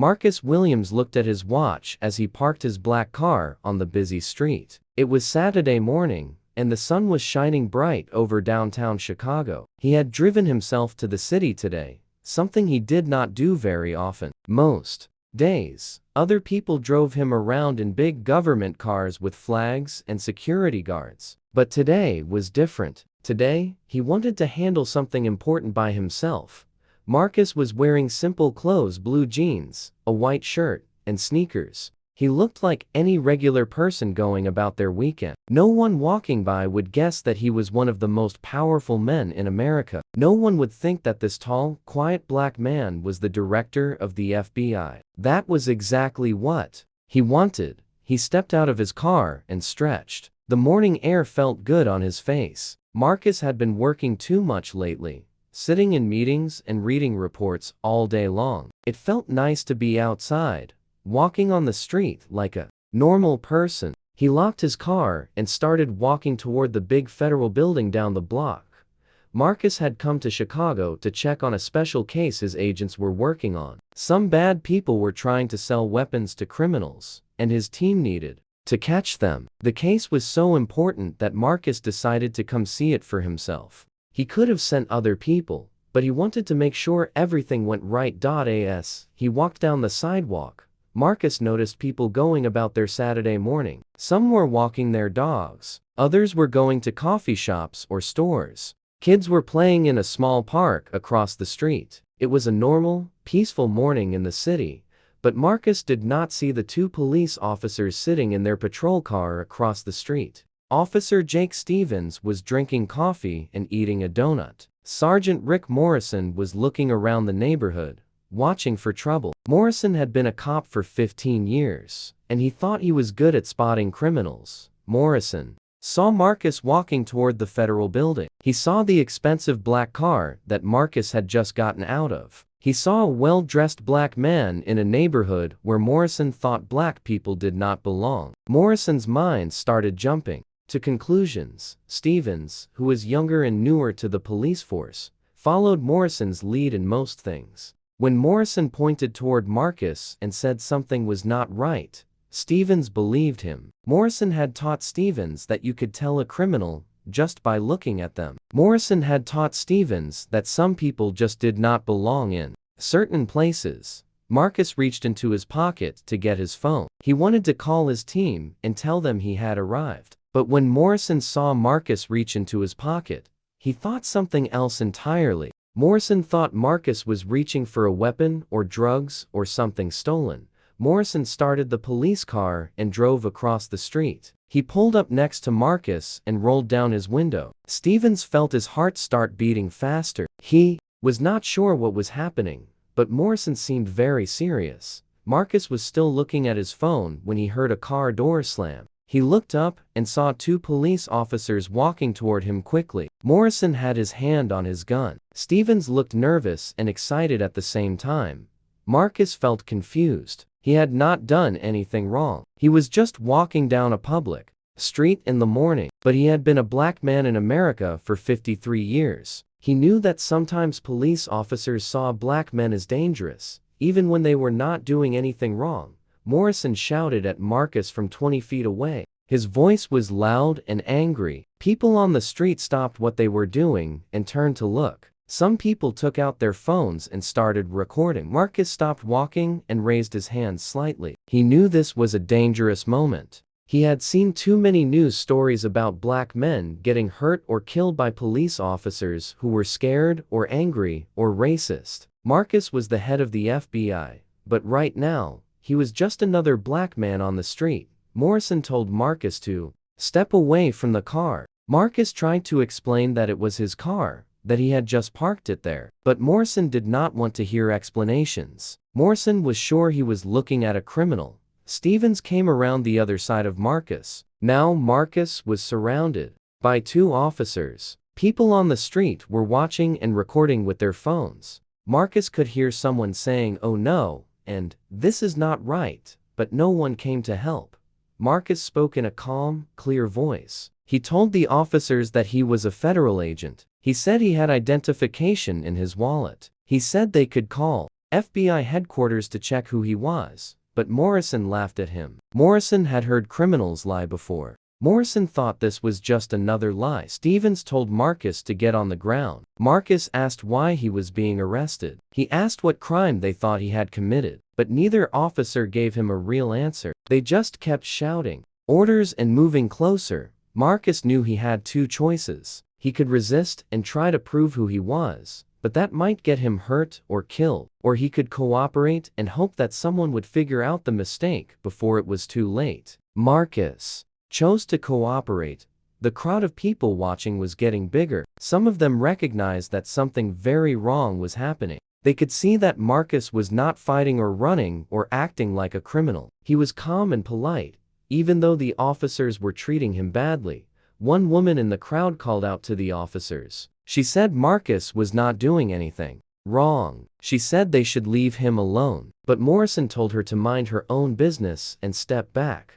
Marcus Williams looked at his watch as he parked his black car on the busy street. It was Saturday morning, and the sun was shining bright over downtown Chicago. He had driven himself to the city today, something he did not do very often. Most days, other people drove him around in big government cars with flags and security guards. But today was different. Today, he wanted to handle something important by himself. Marcus was wearing simple clothes: blue jeans, a white shirt, and sneakers. He looked like any regular person going about their weekend. No one walking by would guess that he was one of the most powerful men in America. No one would think that this tall, quiet black man was the director of the FBI. That was exactly what he wanted. He stepped out of his car and stretched. The morning air felt good on his face. Marcus had been working too much lately, sitting in meetings and reading reports all day long. It felt nice to be outside, walking on the street like a normal person. He locked his car and started walking toward the big federal building down the block. Marcus had come to Chicago to check on a special case his agents were working on. Some bad people were trying to sell weapons to criminals, and his team needed to catch them. The case was so important that Marcus decided to come see it for himself. He could have sent other people, but he wanted to make sure everything went right. As he walked down the sidewalk, Marcus noticed people going about their Saturday morning. Some were walking their dogs. Others were going to coffee shops or stores. Kids were playing in a small park across the street. It was a normal, peaceful morning in the city, but Marcus did not see the two police officers sitting in their patrol car across the street. Officer Jake Stevens was drinking coffee and eating a donut. Sergeant Rick Morrison was looking around the neighborhood, watching for trouble. Morrison had been a cop for 15 years, and he thought he was good at spotting criminals. Morrison saw Marcus walking toward the federal building. He saw the expensive black car that Marcus had just gotten out of. He saw a well-dressed black man in a neighborhood where Morrison thought black people did not belong. Morrison's mind started jumping to conclusions. Stevens, who was younger and newer to the police force, followed Morrison's lead in most things. When Morrison pointed toward Marcus and said something was not right, Stevens believed him. Morrison had taught Stevens that you could tell a criminal just by looking at them. Morrison had taught Stevens that some people just did not belong in certain places. Marcus reached into his pocket to get his phone. He wanted to call his team and tell them he had arrived. But when Morrison saw Marcus reach into his pocket, he thought something else entirely. Morrison thought Marcus was reaching for a weapon or drugs or something stolen. Morrison started the police car and drove across the street. He pulled up next to Marcus and rolled down his window. Stevens felt his heart start beating faster. He was not sure what was happening, but Morrison seemed very serious. Marcus was still looking at his phone when he heard a car door slam. He looked up and saw two police officers walking toward him quickly. Morrison had his hand on his gun. Stevens looked nervous and excited at the same time. Marcus felt confused. He had not done anything wrong. He was just walking down a public street in the morning, but he had been a black man in America for 53 years. He knew that sometimes police officers saw black men as dangerous, even when they were not doing anything wrong. Morrison shouted at Marcus from 20 feet away. His voice was loud and angry. People on the street stopped what they were doing and turned to look. Some people took out their phones and started recording. Marcus stopped walking and raised his hands slightly. He knew this was a dangerous moment. He had seen too many news stories about black men getting hurt or killed by police officers who were scared or angry or racist. Marcus was the head of the FBI, but right now, he was just another black man on the street. Morrison told Marcus to step away from the car. Marcus tried to explain that it was his car, that he had just parked it there. But Morrison did not want to hear explanations. Morrison was sure he was looking at a criminal. Stevens came around the other side of Marcus. Now Marcus was surrounded by two officers. People on the street were watching and recording with their phones. Marcus could hear someone saying, "Oh no," and "This is not right," but no one came to help. Marcus spoke in a calm, clear voice. He told the officers that he was a federal agent. He said he had identification in his wallet. He said they could call FBI headquarters to check who he was, but Morrison laughed at him. Morrison had heard criminals lie before. Morrison thought this was just another lie. Stevens told Marcus to get on the ground. Marcus asked why he was being arrested. He asked what crime they thought he had committed, but neither officer gave him a real answer. They just kept shouting orders and moving closer. Marcus knew he had two choices. He could resist and try to prove who he was, but that might get him hurt or killed, or he could cooperate and hope that someone would figure out the mistake before it was too late. Marcus chose to cooperate. The crowd of people watching was getting bigger. Some of them recognized that something very wrong was happening. They could see that Marcus was not fighting or running or acting like a criminal. He was calm and polite, even though the officers were treating him badly. One woman in the crowd called out to the officers. She said Marcus was not doing anything wrong. She said they should leave him alone, but Morrison told her to mind her own business and step back.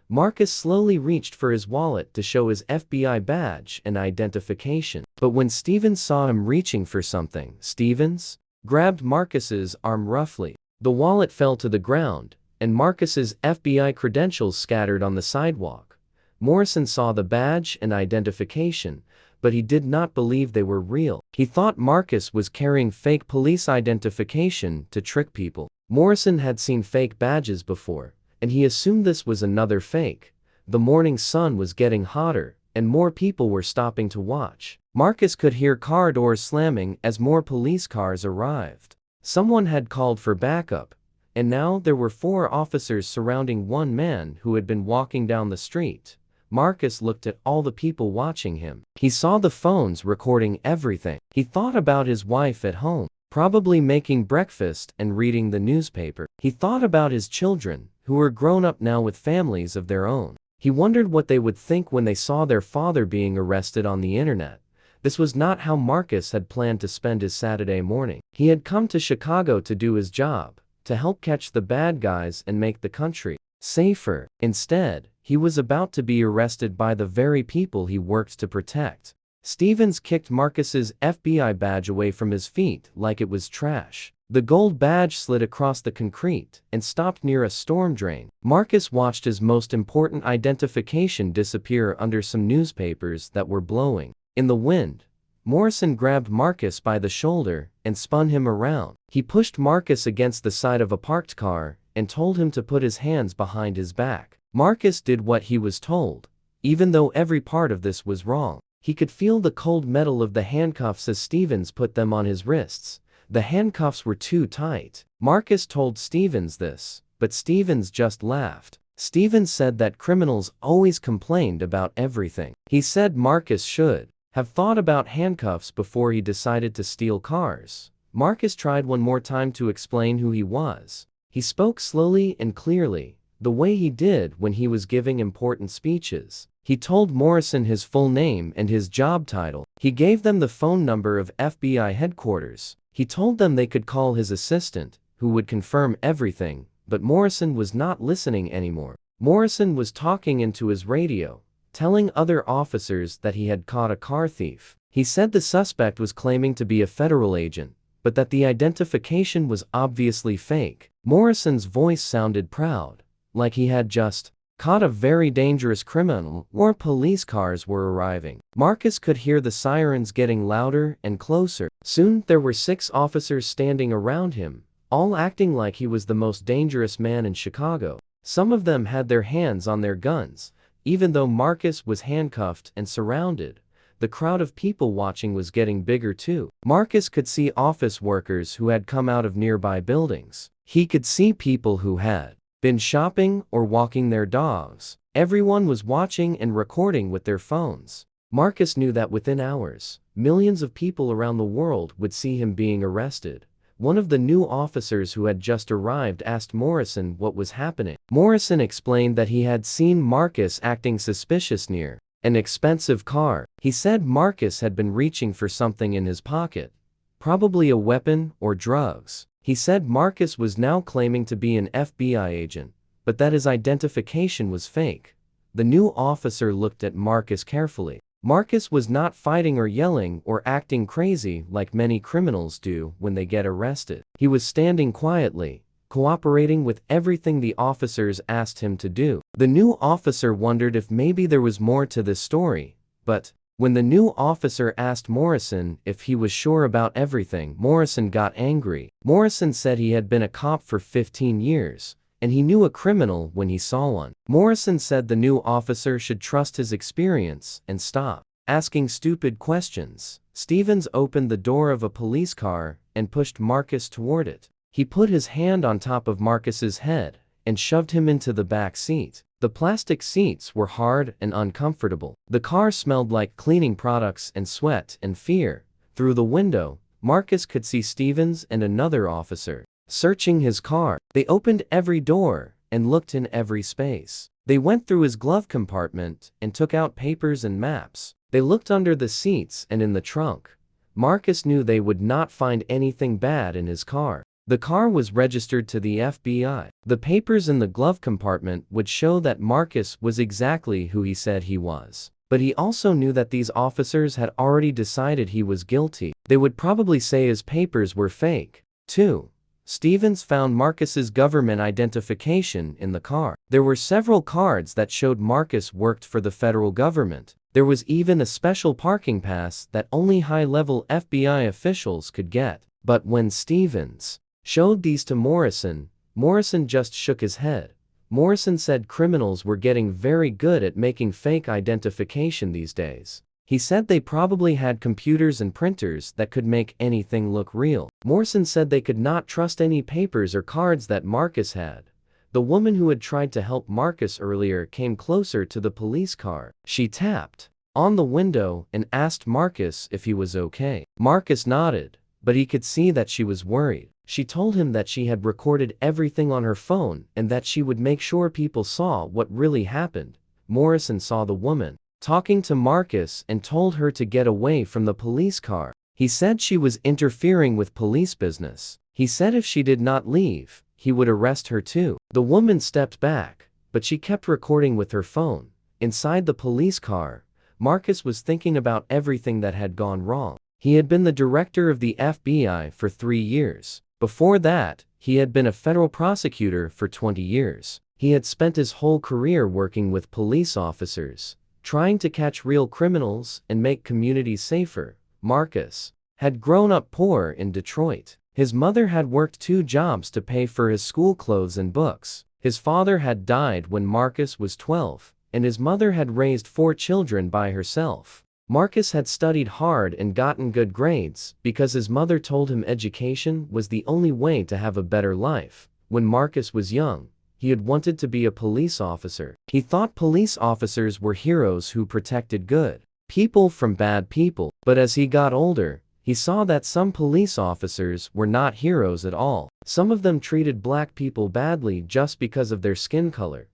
Marcus slowly reached for his wallet to show his FBI badge and identification. But when Stevens saw him reaching for something, Stevens grabbed Marcus's arm roughly. The wallet fell to the ground, and Marcus's FBI credentials scattered on the sidewalk. Morrison saw the badge and identification, but he did not believe they were real. He thought Marcus was carrying fake police identification to trick people. Morrison had seen fake badges before, and he assumed this was another fake. The morning sun was getting hotter, and more people were stopping to watch. Marcus could hear car doors slamming as more police cars arrived. Someone had called for backup, and now there were 4 officers surrounding one man who had been walking down the street. Marcus looked at all the people watching him. He saw the phones recording everything. He thought about his wife at home, probably making breakfast and reading the newspaper. He thought about his children, who were grown up now with families of their own. He wondered what they would think when they saw their father being arrested on the internet. This was not how Marcus had planned to spend his Saturday morning. He had come to Chicago to do his job, to help catch the bad guys and make the country safer. Instead, he was about to be arrested by the very people he worked to protect. Stevens kicked Marcus's FBI badge away from his feet like it was trash. The gold badge slid across the concrete and stopped near a storm drain. Marcus watched his most important identification disappear under some newspapers that were blowing in the wind. Morrison grabbed Marcus by the shoulder and spun him around. He pushed Marcus against the side of a parked car and told him to put his hands behind his back. Marcus did what he was told, even though every part of this was wrong. He could feel the cold metal of the handcuffs as Stevens put them on his wrists. The handcuffs were too tight. Marcus told Stevens this, but Stevens just laughed. Stevens said that criminals always complained about everything. He said Marcus should have thought about handcuffs before he decided to steal cars. Marcus tried one more time to explain who he was. He spoke slowly and clearly, the way he did when he was giving important speeches. He told Morrison his full name and his job title. He gave them the phone number of FBI headquarters. He told them they could call his assistant, who would confirm everything, but Morrison was not listening anymore. Morrison was talking into his radio, telling other officers that he had caught a car thief. He said the suspect was claiming to be a federal agent, but that the identification was obviously fake. Morrison's voice sounded proud, like he had just caught a very dangerous criminal. More police cars were arriving. Marcus could hear the sirens getting louder and closer. Soon there were 6 officers standing around him, all acting like he was the most dangerous man in Chicago. Some of them had their hands on their guns, even though Marcus was handcuffed and surrounded. The crowd of people watching was getting bigger too. Marcus could see office workers who had come out of nearby buildings. He could see people who had been shopping or walking their dogs. Everyone was watching and recording with their phones. Marcus knew that within hours, millions of people around the world would see him being arrested. One of the new officers who had just arrived asked Morrison what was happening. Morrison explained that he had seen Marcus acting suspicious near an expensive car. He said Marcus had been reaching for something in his pocket, probably a weapon or drugs. He said Marcus was now claiming to be an FBI agent, but that his identification was fake. The new officer looked at Marcus carefully. Marcus was not fighting or yelling or acting crazy like many criminals do when they get arrested. He was standing quietly, cooperating with everything the officers asked him to do. The new officer wondered if maybe there was more to this story, but when the new officer asked Morrison if he was sure about everything, Morrison got angry. Morrison said he had been a cop for 15 years, and he knew a criminal when he saw one. Morrison said the new officer should trust his experience and stop asking stupid questions. Stevens opened the door of a police car and pushed Marcus toward it. He put his hand on top of Marcus's head and shoved him into the back seat. The plastic seats were hard and uncomfortable. The car smelled like cleaning products and sweat and fear. Through the window, Marcus could see Stevens and another officer searching his car. They opened every door and looked in every space. They went through his glove compartment and took out papers and maps. They looked under the seats and in the trunk. Marcus knew they would not find anything bad in his car. The car was registered to the FBI. The papers in the glove compartment would show that Marcus was exactly who he said he was. But he also knew that these officers had already decided he was guilty. They would probably say his papers were fake. 2. Stevens found Marcus's government identification in the car. There were several cards that showed Marcus worked for the federal government. There was even a special parking pass that only high-level FBI officials could get. But when Stevens showed these to Morrison, Morrison just shook his head. Morrison said criminals were getting very good at making fake identification these days. He said they probably had computers and printers that could make anything look real. Morrison said they could not trust any papers or cards that Marcus had. The woman who had tried to help Marcus earlier came closer to the police car. She tapped on the window and asked Marcus if he was okay. Marcus nodded, but he could see that she was worried. She told him that she had recorded everything on her phone and that she would make sure people saw what really happened. Morrison saw the woman talking to Marcus and told her to get away from the police car. He said she was interfering with police business. He said if she did not leave, he would arrest her too. The woman stepped back, but she kept recording with her phone. Inside the police car, Marcus was thinking about everything that had gone wrong. He had been the director of the FBI for 3 years. Before that, he had been a federal prosecutor for 20 years. He had spent his whole career working with police officers, trying to catch real criminals and make communities safer. Marcus had grown up poor in Detroit. His mother had worked 2 jobs to pay for his school clothes and books. His father had died when Marcus was 12, and his mother had raised 4 children by herself. Marcus had studied hard and gotten good grades because his mother told him education was the only way to have a better life. When Marcus was young, he had wanted to be a police officer. He thought police officers were heroes who protected good people from bad people. But as he got older, he saw that some police officers were not heroes at all. Some of them treated black people badly just because of their skin color.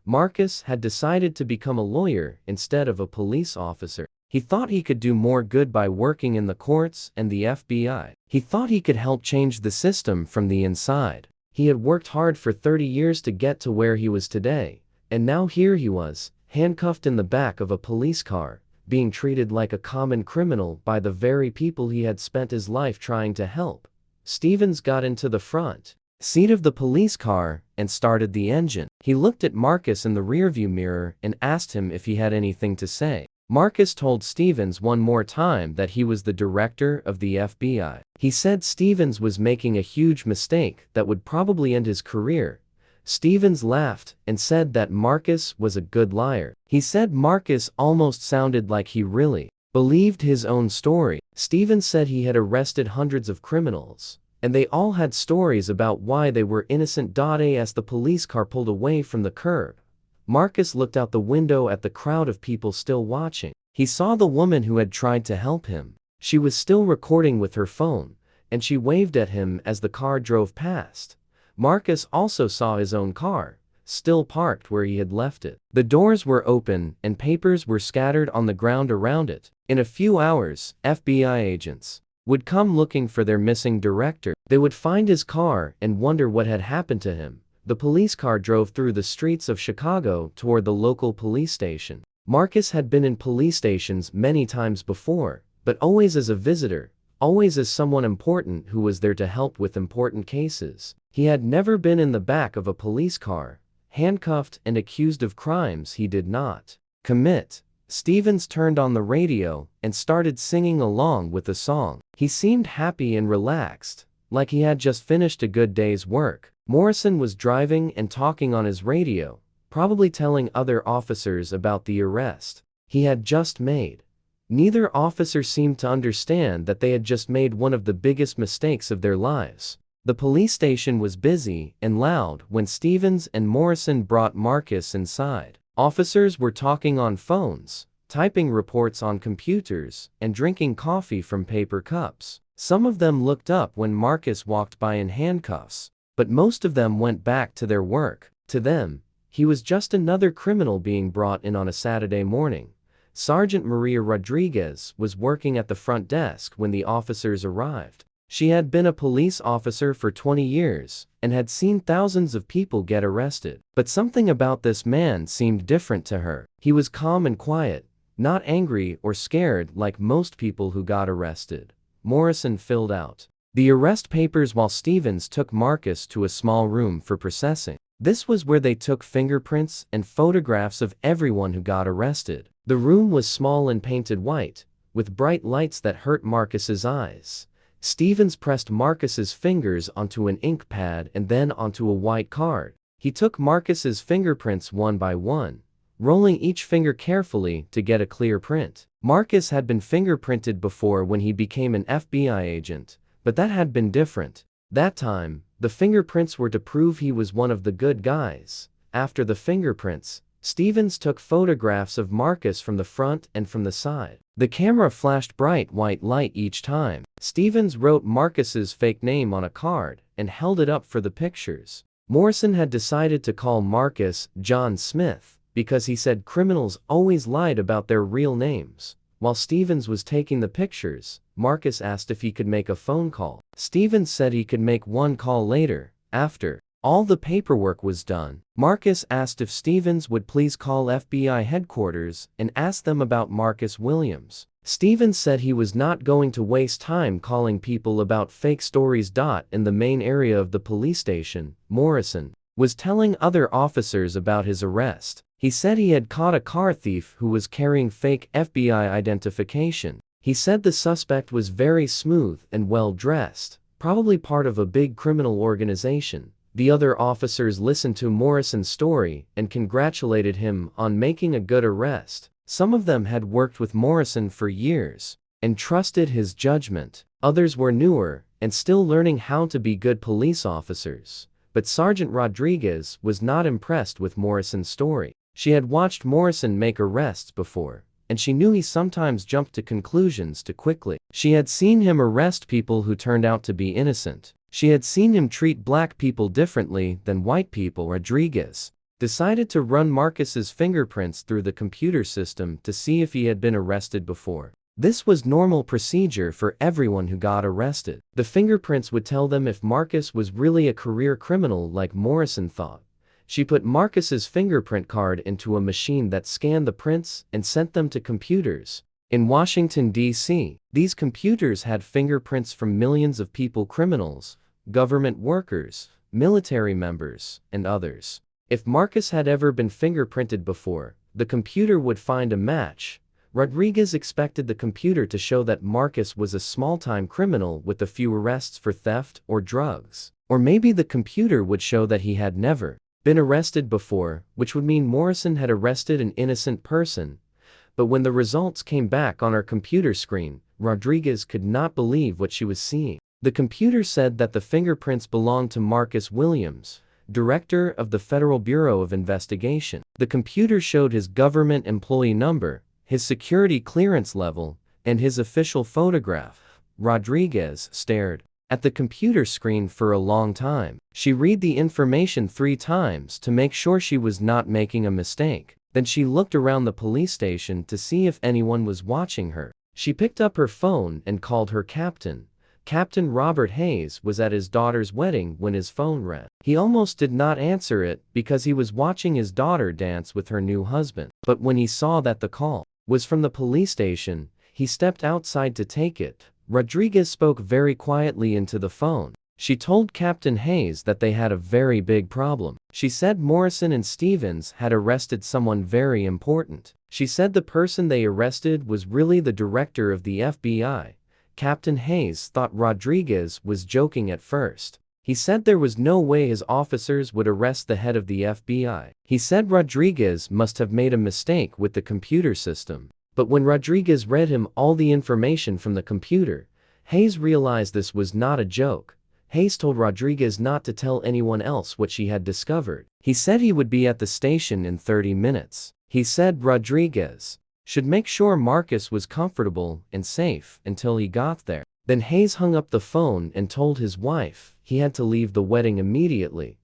Marcus had decided to become a lawyer instead of a police officer. He thought he could do more good by working in the courts and the FBI. He thought he could help change the system from the inside. He had worked hard for 30 years to get to where he was today, and now here he was, handcuffed in the back of a police car, being treated like a common criminal by the very people he had spent his life trying to help. Stevens got into the front seat of the police car and started the engine. He looked at Marcus in the rearview mirror and asked him if he had anything to say. Marcus told Stevens one more time that he was the director of the FBI. He said Stevens was making a huge mistake that would probably end his career. Stevens laughed and said that Marcus was a good liar. He said Marcus almost sounded like he really believed his own story. Stevens said he had arrested hundreds of criminals, and they all had stories about why they were innocent. As the police car pulled away from the curb, Marcus looked out the window at the crowd of people still watching. He saw the woman who had tried to help him. She was still recording with her phone, and she waved at him as the car drove past. Marcus also saw his own car, still parked where he had left it. The doors were open and papers were scattered on the ground around it. In a few hours, FBI agents would come looking for their missing director. They would find his car and wonder what had happened to him. The police car drove through the streets of Chicago toward the local police station. Marcus had been in police stations many times before, but always as a visitor, always as someone important who was there to help with important cases. He had never been in the back of a police car, handcuffed and accused of crimes he did not commit. Stevens turned on the radio and started singing along with the song. He seemed happy and relaxed, like he had just finished a good day's work. Morrison was driving and talking on his radio, probably telling other officers about the arrest he had just made. Neither officer seemed to understand that they had just made one of the biggest mistakes of their lives. The police station was busy and loud when Stevens and Morrison brought Marcus inside. Officers were talking on phones, typing reports on computers, and drinking coffee from paper cups. Some of them looked up when Marcus walked by in handcuffs, but most of them went back to their work. To them, he was just another criminal being brought in on a Saturday morning. Sergeant Maria Rodriguez was working at the front desk when the officers arrived. She had been a police officer for 20 years and had seen thousands of people get arrested. But something about this man seemed different to her. He was calm and quiet, not angry or scared like most people who got arrested. Morrison filled out the arrest papers while Stevens took Marcus to a small room for processing. This was where they took fingerprints and photographs of everyone who got arrested. The room was small and painted white, with bright lights that hurt Marcus's eyes. Stevens pressed Marcus's fingers onto an ink pad and then onto a white card. He took Marcus's fingerprints one by one, rolling each finger carefully to get a clear print. Marcus had been fingerprinted before when he became an FBI agent, but that had been different. That time, the fingerprints were to prove he was one of the good guys. After the fingerprints, Stevens took photographs of Marcus from the front and from the side. The camera flashed bright white light each time. Stevens wrote Marcus's fake name on a card and held it up for the pictures. Morrison had decided to call Marcus John Smith because he said criminals always lied about their real names. While Stevens was taking the pictures, Marcus asked if he could make a phone call. Stevens said he could make one call later, after all the paperwork was done. Marcus asked if Stevens would please call FBI headquarters and ask them about Marcus Williams. Stevens said he was not going to waste time calling people about fake stories. In the main area of the police station, Morrison was telling other officers about his arrest. He said he had caught a car thief who was carrying fake FBI identification. He said the suspect was very smooth and well dressed, probably part of a big criminal organization. The other officers listened to Morrison's story and congratulated him on making a good arrest. Some of them had worked with Morrison for years and trusted his judgment. Others were newer and still learning how to be good police officers. But Sergeant Rodriguez was not impressed with Morrison's story. She had watched Morrison make arrests before, and she knew he sometimes jumped to conclusions too quickly. She had seen him arrest people who turned out to be innocent. She had seen him treat black people differently than white people. Rodriguez decided to run Marcus's fingerprints through the computer system to see if he had been arrested before. This was normal procedure for everyone who got arrested. The fingerprints would tell them if Marcus was really a career criminal like Morrison thought. She put Marcus's fingerprint card into a machine that scanned the prints and sent them to computers in Washington, D.C. These computers had fingerprints from millions of people, criminals, government workers, military members, and others. If Marcus had ever been fingerprinted before, the computer would find a match. Rodriguez expected the computer to show that Marcus was a small-time criminal with a few arrests for theft or drugs. Or maybe the computer would show that he had never been arrested before, which would mean Morrison had arrested an innocent person. But when the results came back on her computer screen, Rodriguez could not believe what she was seeing. The computer said that the fingerprints belonged to Marcus Williams, director of the Federal Bureau of Investigation. The computer showed his government employee number, his security clearance level, and his official photograph. Rodriguez stared at the computer screen for a long time. She read the information 3 times to make sure she was not making a mistake. Then she looked around the police station to see if anyone was watching her. She picked up her phone and called her captain, Captain Robert Hayes was at his daughter's wedding when his phone rang. He almost did not answer it because he was watching his daughter dance with her new husband. But when he saw that the call was from the police station, he stepped outside to take it. Rodriguez spoke very quietly into the phone. She told Captain Hayes that they had a very big problem. She said Morrison and Stevens had arrested someone very important. She said the person they arrested was really the director of the FBI. Captain Hayes thought Rodriguez was joking at first. He said there was no way his officers would arrest the head of the FBI. He said Rodriguez must have made a mistake with the computer system. But when Rodriguez read him all the information from the computer, Hayes realized this was not a joke. Hayes told Rodriguez not to tell anyone else what she had discovered. He said he would be at the station in 30 minutes. He said Rodriguez should make sure Marcus was comfortable and safe until he got there. Then Hayes hung up the phone and told his wife he had to leave the wedding immediately.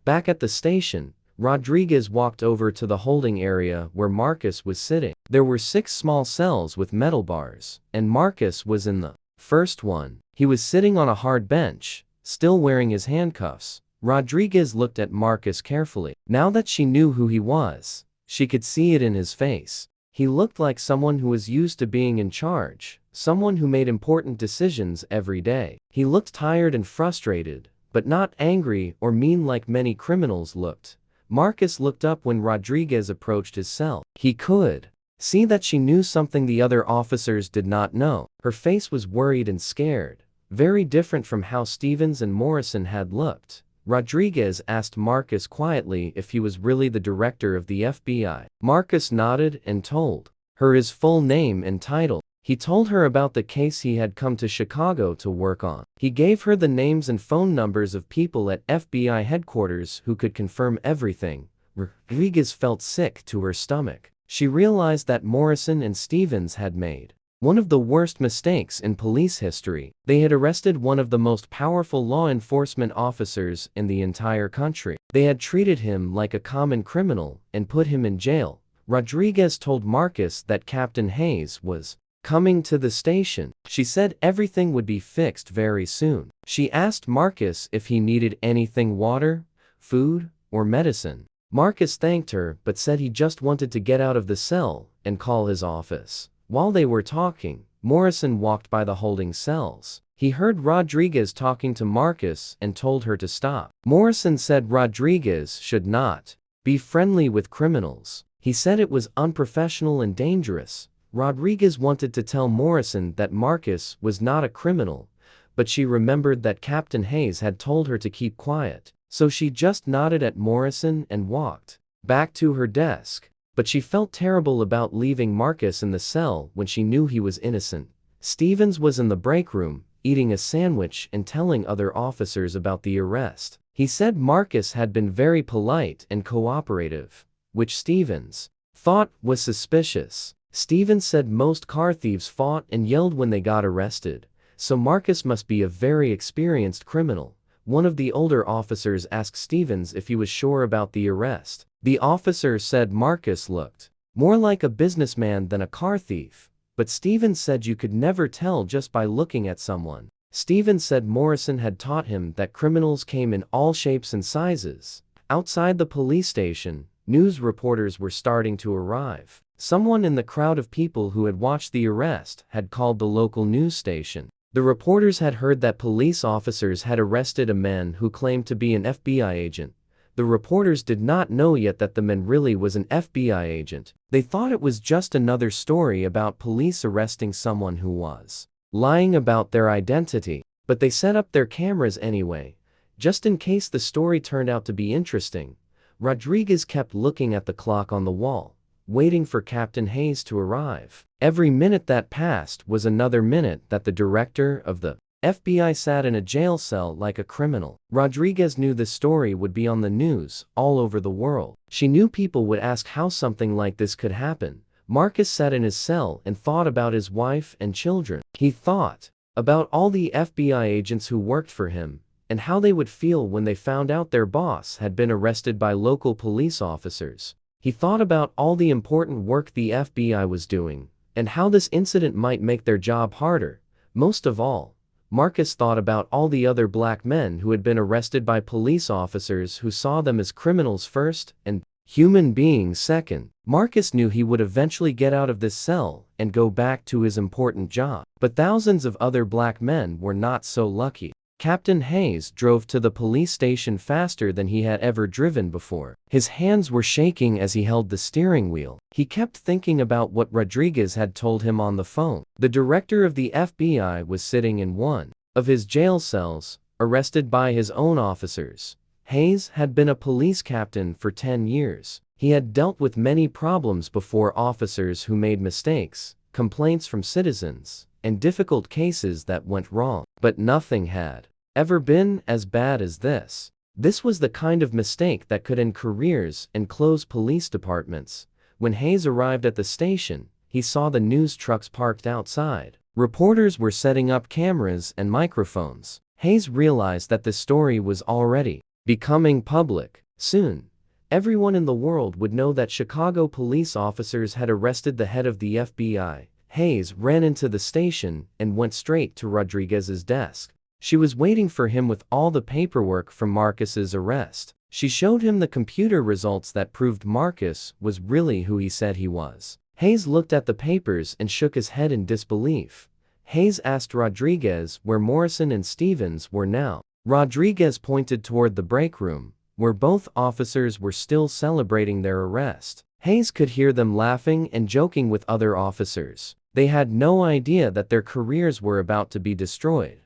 Back at the station, Rodriguez walked over to the holding area where Marcus was sitting. There were 6 small cells with metal bars, and Marcus was in the first one. He was sitting on a hard bench, still wearing his handcuffs. Rodriguez looked at Marcus carefully. Now that she knew who he was, she could see it in his face. He looked like someone who was used to being in charge, someone who made important decisions every day. He looked tired and frustrated, but not angry or mean like many criminals looked. Marcus looked up when Rodriguez approached his cell. He could see that she knew something the other officers did not know. Her face was worried and scared, very different from how Stevens and Morrison had looked. Rodriguez asked Marcus quietly if he was really the director of the FBI. Marcus nodded and told her his full name and title. He told her about the case he had come to Chicago to work on. He gave her the names and phone numbers of people at FBI headquarters who could confirm everything. Rodriguez felt sick to her stomach. She realized that Morrison and Stevens had made one of the worst mistakes in police history. They had arrested one of the most powerful law enforcement officers in the entire country. They had treated him like a common criminal and put him in jail. Rodriguez told Marcus that Captain Hayes was coming to the station. She said everything would be fixed very soon. She asked Marcus if he needed anything: water, food, or medicine. Marcus thanked her but said he just wanted to get out of the cell and call his office. While they were talking, Morrison walked by the holding cells. He heard Rodriguez talking to Marcus and told her to stop. Morrison said Rodriguez should not be friendly with criminals. He said it was unprofessional and dangerous. Rodriguez wanted to tell Morrison that Marcus was not a criminal, but she remembered that Captain Hayes had told her to keep quiet. So she just nodded at Morrison and walked back to her desk. But she felt terrible about leaving Marcus in the cell when she knew he was innocent. Stevens was in the break room, eating a sandwich and telling other officers about the arrest. He said Marcus had been very polite and cooperative, which Stevens thought was suspicious. Stevens said most car thieves fought and yelled when they got arrested, so Marcus must be a very experienced criminal. One of the older officers asked Stevens if he was sure about the arrest. The officer said Marcus looked more like a businessman than a car thief, but Stevens said you could never tell just by looking at someone. Stevens said Morrison had taught him that criminals came in all shapes and sizes. Outside the police station, news reporters were starting to arrive. Someone in the crowd of people who had watched the arrest had called the local news station. The reporters had heard that police officers had arrested a man who claimed to be an FBI agent. The reporters did not know yet that the man really was an FBI agent. They thought it was just another story about police arresting someone who was lying about their identity. But they set up their cameras anyway, just in case the story turned out to be interesting. Rodriguez kept looking at the clock on the wall, waiting for Captain Hayes to arrive. Every minute that passed was another minute that the director of the FBI sat in a jail cell like a criminal. Rodriguez knew the story would be on the news all over the world. She knew people would ask how something like this could happen. Marcus sat in his cell and thought about his wife and children. He thought about all the FBI agents who worked for him and how they would feel when they found out their boss had been arrested by local police officers. He thought about all the important work the FBI was doing and how this incident might make their job harder. Most of all, Marcus thought about all the other black men who had been arrested by police officers who saw them as criminals first and human beings second. Marcus knew he would eventually get out of this cell and go back to his important job. But thousands of other black men were not so lucky. Captain Hayes drove to the police station faster than he had ever driven before. His hands were shaking as he held the steering wheel. He kept thinking about what Rodriguez had told him on the phone. The director of the FBI was sitting in one of his jail cells, arrested by his own officers. Hayes had been a police captain for 10 years. He had dealt with many problems before, officers who made mistakes, complaints from citizens, and difficult cases that went wrong. But nothing had ever been as bad as this. This was the kind of mistake that could end careers and close police departments. When Hayes arrived at the station, he saw the news trucks parked outside. Reporters were setting up cameras and microphones. Hayes realized that the story was already becoming public. Soon, everyone in the world would know that Chicago police officers had arrested the head of the FBI. Hayes ran into the station and went straight to Rodriguez's desk. She was waiting for him with all the paperwork from Marcus's arrest. She showed him the computer results that proved Marcus was really who he said he was. Hayes looked at the papers and shook his head in disbelief. Hayes asked Rodriguez where Morrison and Stevens were now. Rodriguez pointed toward the break room, where both officers were still celebrating their arrest. Hayes could hear them laughing and joking with other officers. They had no idea that their careers were about to be destroyed.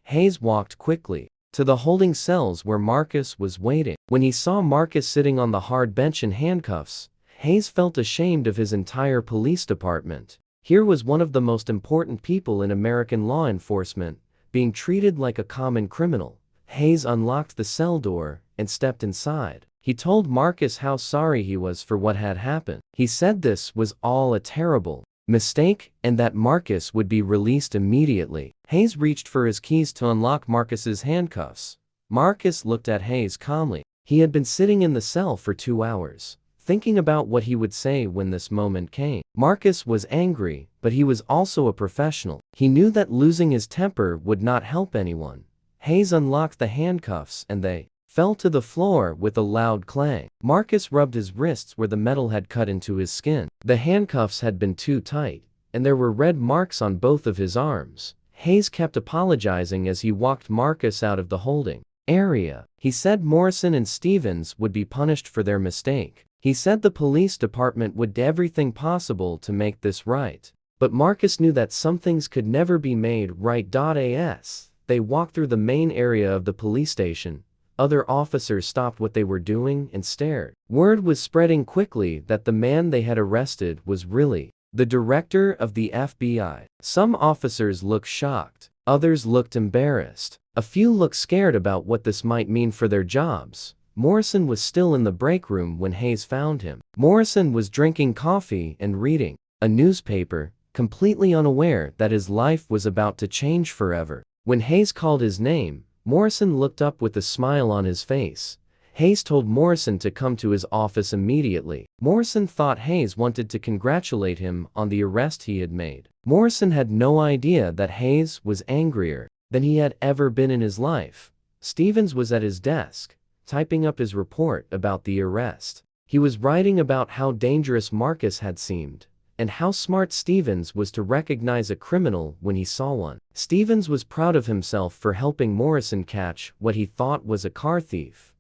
Hayes walked quickly to the holding cells where Marcus was waiting. When he saw Marcus sitting on the hard bench in handcuffs, Hayes felt ashamed of his entire police department. Here was one of the most important people in American law enforcement, being treated like a common criminal. Hayes unlocked the cell door and stepped inside. He told Marcus how sorry he was for what had happened. He said this was all a terrible mistake and that Marcus would be released immediately. Hayes reached for his keys to unlock Marcus's handcuffs. Marcus looked at Hayes calmly. He had been sitting in the cell for 2 hours, thinking about what he would say when this moment came. Marcus was angry, but he was also a professional. He knew that losing his temper would not help anyone. Hayes unlocked the handcuffs and they fell to the floor with a loud clang. Marcus rubbed his wrists where the metal had cut into his skin. The handcuffs had been too tight, and there were red marks on both of his arms. Hayes kept apologizing as he walked Marcus out of the holding area. He said Morrison and Stevens would be punished for their mistake. He said the police department would do everything possible to make this right. But Marcus knew that some things could never be made right. As they walked through the main area of the police station, other officers stopped what they were doing and stared. Word was spreading quickly that the man they had arrested was really the director of the FBI. Some officers looked shocked. Others looked embarrassed. A few looked scared about what this might mean for their jobs. Morrison was still in the break room when Hayes found him. Morrison was drinking coffee and reading a newspaper, completely unaware that his life was about to change forever. When Hayes called his name, Morrison looked up with a smile on his face. Hayes told Morrison to come to his office immediately. Morrison thought Hayes wanted to congratulate him on the arrest he had made. Morrison had no idea that Hayes was angrier than he had ever been in his life. Stevens was at his desk, typing up his report about the arrest. He was writing about how dangerous Marcus had seemed, and how smart Stevens was to recognize a criminal when he saw one. Stevens was proud of himself for helping Morrison catch what he thought was a car thief.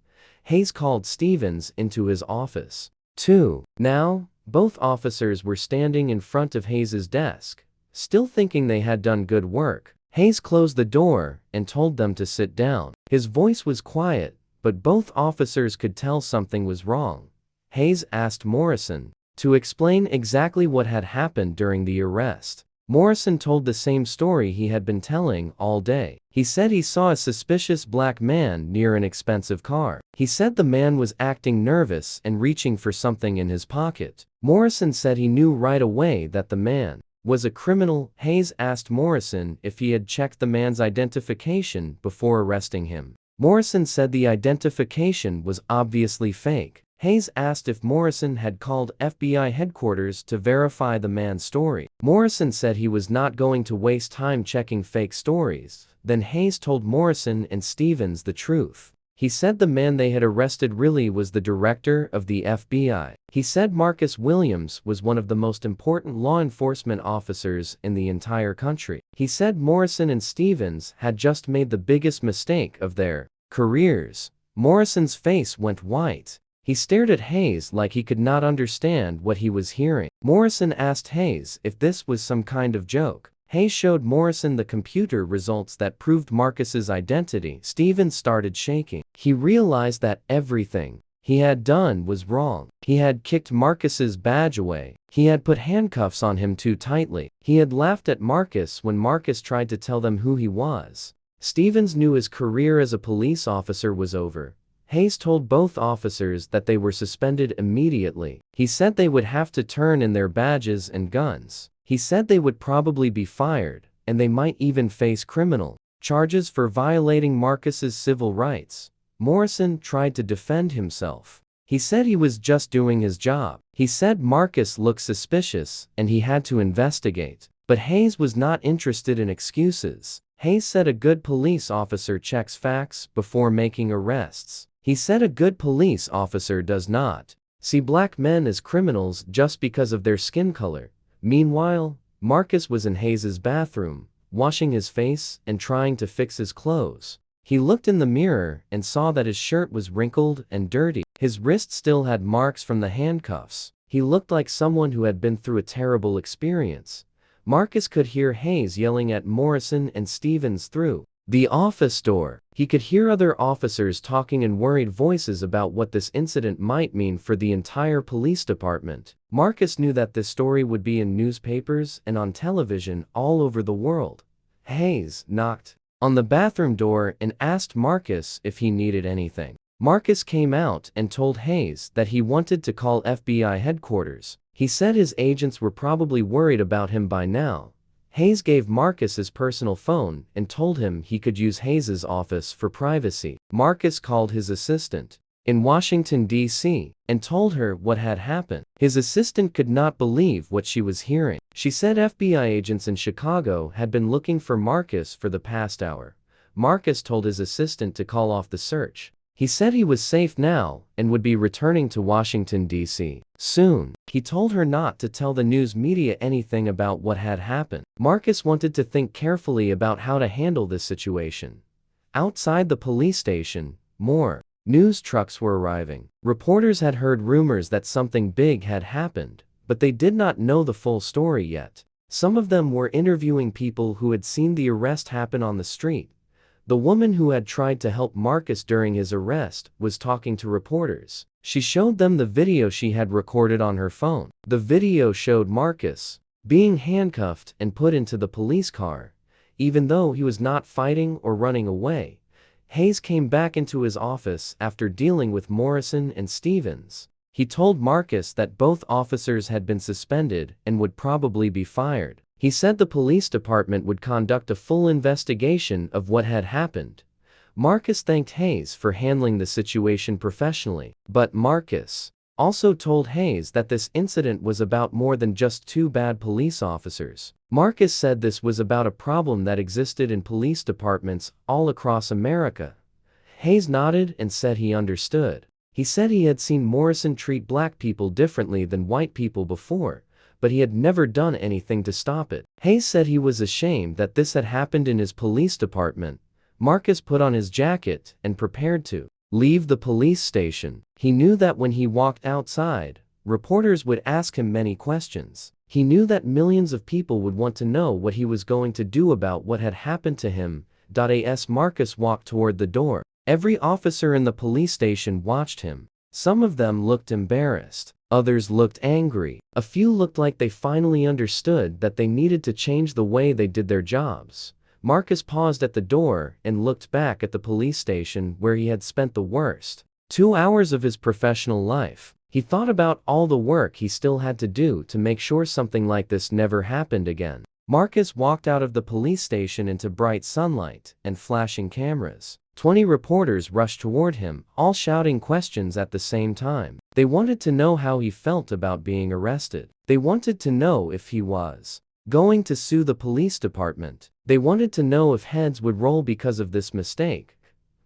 Hayes called Stevens into his office. Now, both officers were standing in front of Hayes's desk, still thinking they had done good work. Hayes closed the door and told them to sit down. His voice was quiet, but both officers could tell something was wrong. Hayes asked Morrison to explain exactly what had happened during the arrest. Morrison told the same story he had been telling all day. He said he saw a suspicious black man near an expensive car. He said the man was acting nervous and reaching for something in his pocket. Morrison said he knew right away that the man was a criminal. Hayes asked Morrison if he had checked the man's identification before arresting him. Morrison said the identification was obviously fake. Hayes asked if Morrison had called FBI headquarters to verify the man's story. Morrison said he was not going to waste time checking fake stories. Then Hayes told Morrison and Stevens the truth. He said the man they had arrested really was the director of the FBI. He said Marcus Williams was one of the most important law enforcement officers in the entire country. He said Morrison and Stevens had just made the biggest mistake of their careers. Morrison's face went white. He stared at Hayes like he could not understand what he was hearing. Morrison asked Hayes if this was some kind of joke. Hayes showed Morrison the computer results that proved Marcus's identity. Stevens started shaking. He realized that everything he had done was wrong. He had kicked Marcus's badge away. He had put handcuffs on him too tightly. He had laughed at Marcus when Marcus tried to tell them who he was. Stevens knew his career as a police officer was over. Hayes told both officers that they were suspended immediately. He said they would have to turn in their badges and guns. He said they would probably be fired, and they might even face criminal charges for violating Marcus's civil rights. Morrison tried to defend himself. He said he was just doing his job. He said Marcus looked suspicious, and he had to investigate. But Hayes was not interested in excuses. Hayes said a good police officer checks facts before making arrests. He said a good police officer does not see black men as criminals just because of their skin color. Meanwhile, Marcus was in Hayes's bathroom, washing his face and trying to fix his clothes. He looked in the mirror and saw that his shirt was wrinkled and dirty. His wrist still had marks from the handcuffs. He looked like someone who had been through a terrible experience. Marcus could hear Hayes yelling at Morrison and Stevens through the office door. He could hear other officers talking in worried voices about what this incident might mean for the entire police department. Marcus knew that this story would be in newspapers and on television all over the world. Hayes knocked on the bathroom door and asked Marcus if he needed anything. Marcus came out and told Hayes that he wanted to call FBI headquarters. He said his agents were probably worried about him by now. Hayes gave Marcus his personal phone and told him he could use Hayes's office for privacy. Marcus called his assistant in Washington, D.C., and told her what had happened. His assistant could not believe what she was hearing. She said FBI agents in Chicago had been looking for Marcus for the past hour. Marcus told his assistant to call off the search. He said he was safe now and would be returning to Washington, D.C. soon. He told her not to tell the news media anything about what had happened. Marcus wanted to think carefully about how to handle this situation. Outside the police station, more news trucks were arriving. Reporters had heard rumors that something big had happened, but they did not know the full story yet. Some of them were interviewing people who had seen the arrest happen on the street. The woman who had tried to help Marcus during his arrest was talking to reporters. She showed them the video she had recorded on her phone. The video showed Marcus being handcuffed and put into the police car. Even though he was not fighting or running away, Hayes came back into his office after dealing with Morrison and Stevens. He told Marcus that both officers had been suspended and would probably be fired. He said the police department would conduct a full investigation of what had happened. Marcus thanked Hayes for handling the situation professionally, but Marcus also told Hayes that this incident was about more than just two bad police officers. Marcus said this was about a problem that existed in police departments all across America. Hayes nodded and said he understood. He said he had seen Morrison treat black people differently than white people before, but he had never done anything to stop it. Hayes said he was ashamed that this had happened in his police department. Marcus put on his jacket and prepared to leave the police station. He knew that when he walked outside, reporters would ask him many questions. He knew that millions of people would want to know what he was going to do about what had happened to him. As Marcus walked toward the door, every officer in the police station watched him. Some of them looked embarrassed. Others looked angry. A few looked like they finally understood that they needed to change the way they did their jobs. Marcus paused at the door and looked back at the police station where he had spent the worst 2 hours of his professional life. He thought about all the work he still had to do to make sure something like this never happened again. Marcus walked out of the police station into bright sunlight and flashing cameras. 20 reporters rushed toward him, all shouting questions at the same time. They wanted to know how he felt about being arrested. They wanted to know if he was going to sue the police department. They wanted to know if heads would roll because of this mistake.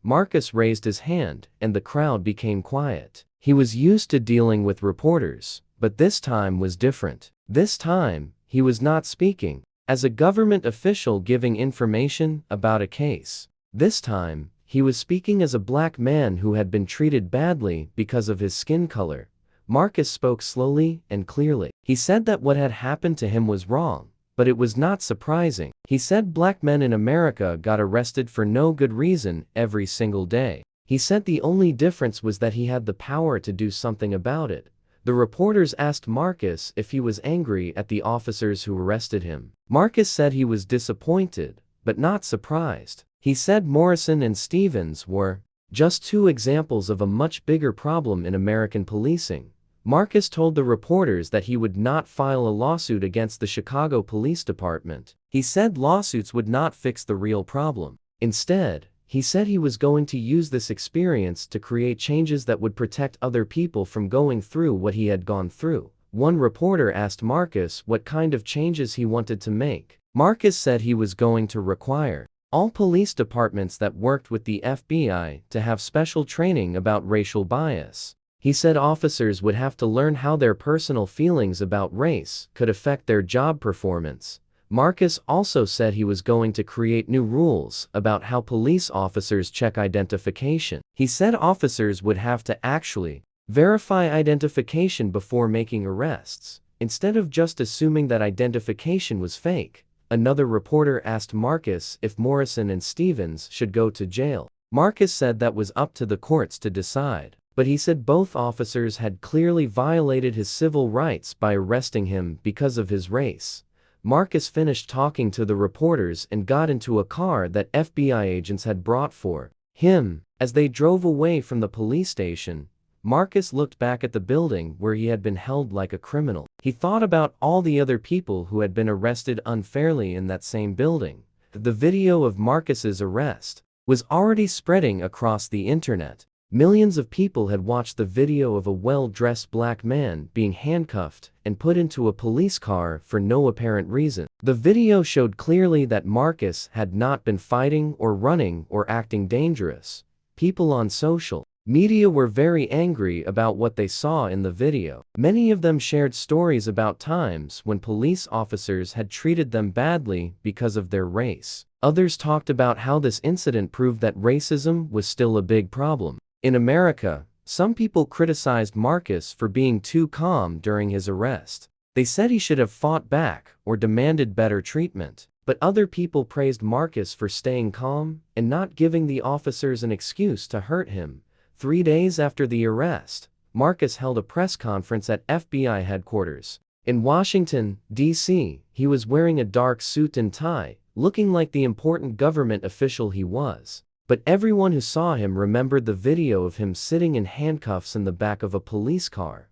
Marcus raised his hand, and the crowd became quiet. He was used to dealing with reporters, but this time was different. This time, he was not speaking as a government official giving information about a case. This time, he was speaking as a black man who had been treated badly because of his skin color. Marcus spoke slowly and clearly. He said that what had happened to him was wrong, but it was not surprising. He said black men in America got arrested for no good reason every single day. He said the only difference was that he had the power to do something about it. The reporters asked Marcus if he was angry at the officers who arrested him. Marcus said he was disappointed, but not surprised. He said Morrison and Stevens were just two examples of a much bigger problem in American policing. Marcus told the reporters that he would not file a lawsuit against the Chicago Police Department. He said lawsuits would not fix the real problem. Instead, he said he was going to use this experience to create changes that would protect other people from going through what he had gone through. One reporter asked Marcus what kind of changes he wanted to make. Marcus said he was going to require all police departments that worked with the FBI to have special training about racial bias. He said officers would have to learn how their personal feelings about race could affect their job performance. Marcus also said he was going to create new rules about how police officers check identification. He said officers would have to actually verify identification before making arrests, instead of just assuming that identification was fake. Another reporter asked Marcus if Morrison and Stevens should go to jail. Marcus said that was up to the courts to decide. But he said both officers had clearly violated his civil rights by arresting him because of his race. Marcus finished talking to the reporters and got into a car that FBI agents had brought for him. As they drove away from the police station, Marcus looked back at the building where he had been held like a criminal. He thought about all the other people who had been arrested unfairly in that same building. The video of Marcus's arrest was already spreading across the internet. Millions of people had watched the video of a well-dressed black man being handcuffed and put into a police car for no apparent reason. The video showed clearly that Marcus had not been fighting or running or acting dangerous. People on social media were very angry about what they saw in the video. Many of them shared stories about times when police officers had treated them badly because of their race. Others talked about how this incident proved that racism was still a big problem. In America, some people criticized Marcus for being too calm during his arrest. They said he should have fought back or demanded better treatment. But other people praised Marcus for staying calm and not giving the officers an excuse to hurt him. 3 days after the arrest, Marcus held a press conference at FBI headquarters. In Washington, D.C., he was wearing a dark suit and tie, looking like the important government official he was. But everyone who saw him remembered the video of him sitting in handcuffs in the back of a police car.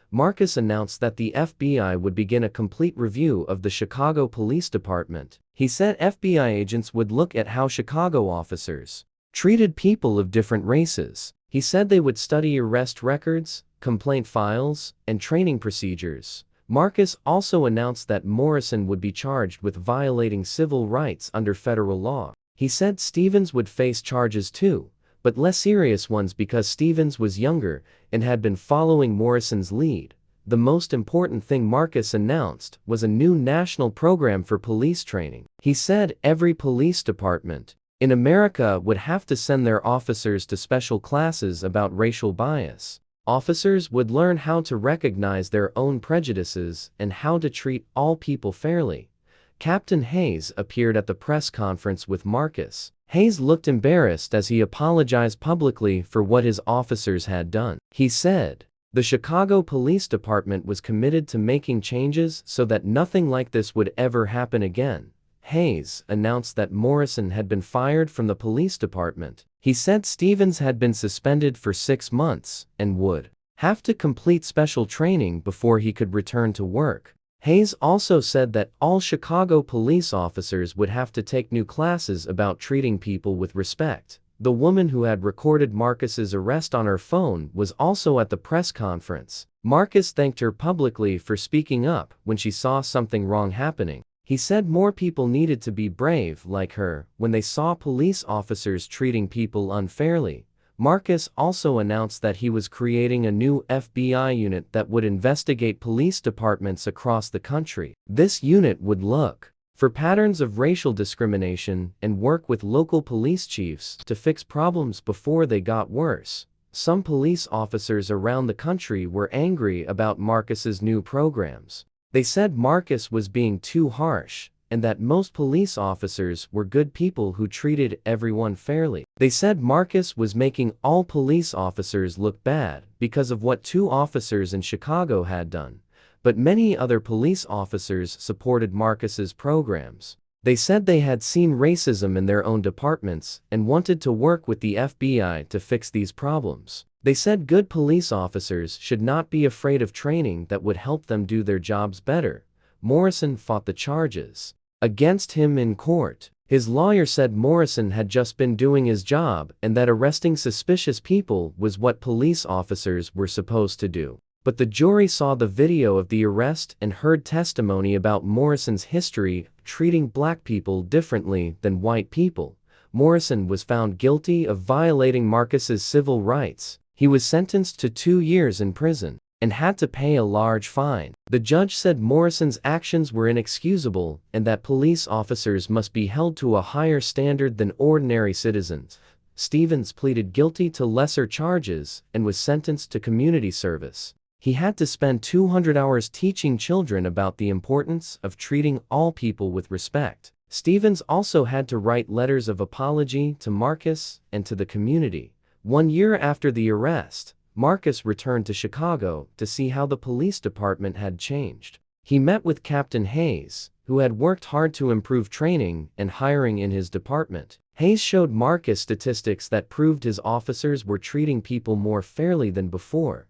Marcus announced that the FBI would begin a complete review of the Chicago Police Department. He said FBI agents would look at how Chicago officers treated people of different races. He said they would study arrest records, complaint files, and training procedures. Marcus also announced that Morrison would be charged with violating civil rights under federal law. He said Stevens would face charges too, but less serious ones because Stevens was younger and had been following Morrison's lead. The most important thing Marcus announced was a new national program for police training. He said every police department in America would have to send their officers to special classes about racial bias. Officers would learn how to recognize their own prejudices and how to treat all people fairly. Captain Hayes appeared at the press conference with Marcus. Hayes looked embarrassed as he apologized publicly for what his officers had done. He said, "The Chicago Police Department was committed to making changes so that nothing like this would ever happen again." Hayes announced that Morrison had been fired from the police department. He said Stevens had been suspended for 6 months and would have to complete special training before he could return to work. Hayes also said that all Chicago police officers would have to take new classes about treating people with respect. The woman who had recorded Marcus's arrest on her phone was also at the press conference. Marcus thanked her publicly for speaking up when she saw something wrong happening. He said more people needed to be brave like her when they saw police officers treating people unfairly. Marcus also announced that he was creating a new FBI unit that would investigate police departments across the country. This unit would look for patterns of racial discrimination and work with local police chiefs to fix problems before they got worse. Some police officers around the country were angry about Marcus's new programs. They said Marcus was being too harsh, and that most police officers were good people who treated everyone fairly. They said Marcus was making all police officers look bad because of what 2 officers in Chicago had done, but many other police officers supported Marcus's programs. They said they had seen racism in their own departments and wanted to work with the FBI to fix these problems. They said good police officers should not be afraid of training that would help them do their jobs better. Morrison fought the charges against him in court. His lawyer said Morrison had just been doing his job and that arresting suspicious people was what police officers were supposed to do. But the jury saw the video of the arrest and heard testimony about Morrison's history of treating black people differently than white people. Morrison was found guilty of violating Marcus's civil rights. He was sentenced to 2 years in prison and had to pay a large fine. The judge said Morrison's actions were inexcusable and that police officers must be held to a higher standard than ordinary citizens. Stevens pleaded guilty to lesser charges and was sentenced to community service. He had to spend 200 hours teaching children about the importance of treating all people with respect. Stevens also had to write letters of apology to Marcus and to the community. 1 year after the arrest, Marcus returned to Chicago to see how the police department had changed. He met with Captain Hayes, who had worked hard to improve training and hiring in his department. Hayes showed Marcus statistics that proved his officers were treating people more fairly than before.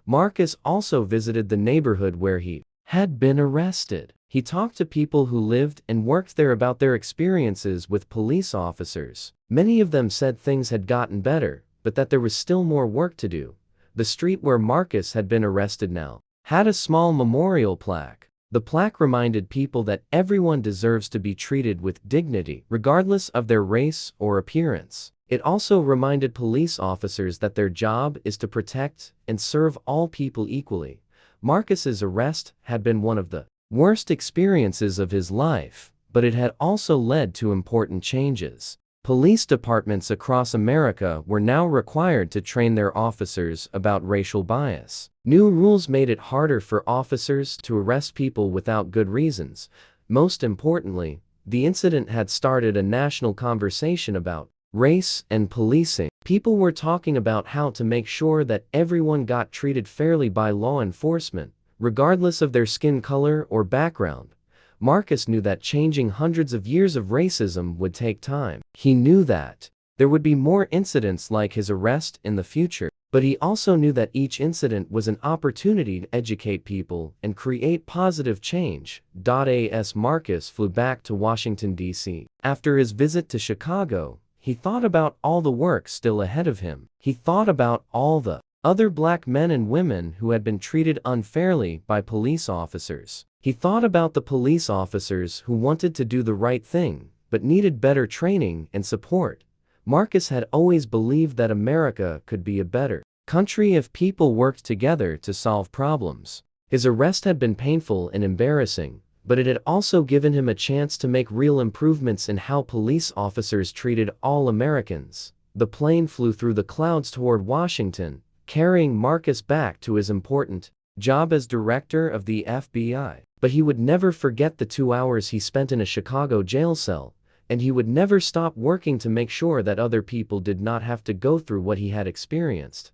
Marcus also visited the neighborhood where he had been arrested. He talked to people who lived and worked there about their experiences with police officers. Many of them said things had gotten better, but that there was still more work to do. The street where Marcus had been arrested now had a small memorial plaque. The plaque reminded people that everyone deserves to be treated with dignity, regardless of their race or appearance. It also reminded police officers that their job is to protect and serve all people equally. Marcus's arrest had been one of the worst experiences of his life, but it had also led to important changes. Police departments across America were now required to train their officers about racial bias. New rules made it harder for officers to arrest people without good reasons. Most importantly, the incident had started a national conversation about race and policing. People were talking about how to make sure that everyone got treated fairly by law enforcement, regardless of their skin color or background. Marcus knew that changing hundreds of years of racism would take time. He knew that there would be more incidents like his arrest in the future, but he also knew that each incident was an opportunity to educate people and create positive change. As Marcus flew back to Washington, D.C. After his visit to Chicago, he thought about all the work still ahead of him. He thought about all the other black men and women who had been treated unfairly by police officers. He thought about the police officers who wanted to do the right thing, but needed better training and support. Marcus had always believed that America could be a better country if people worked together to solve problems. His arrest had been painful and embarrassing, but it had also given him a chance to make real improvements in how police officers treated all Americans. The plane flew through the clouds toward Washington, carrying Marcus back to his important job as director of the FBI. But he would never forget the 2 hours he spent in a Chicago jail cell, and he would never stop working to make sure that other people did not have to go through what he had experienced.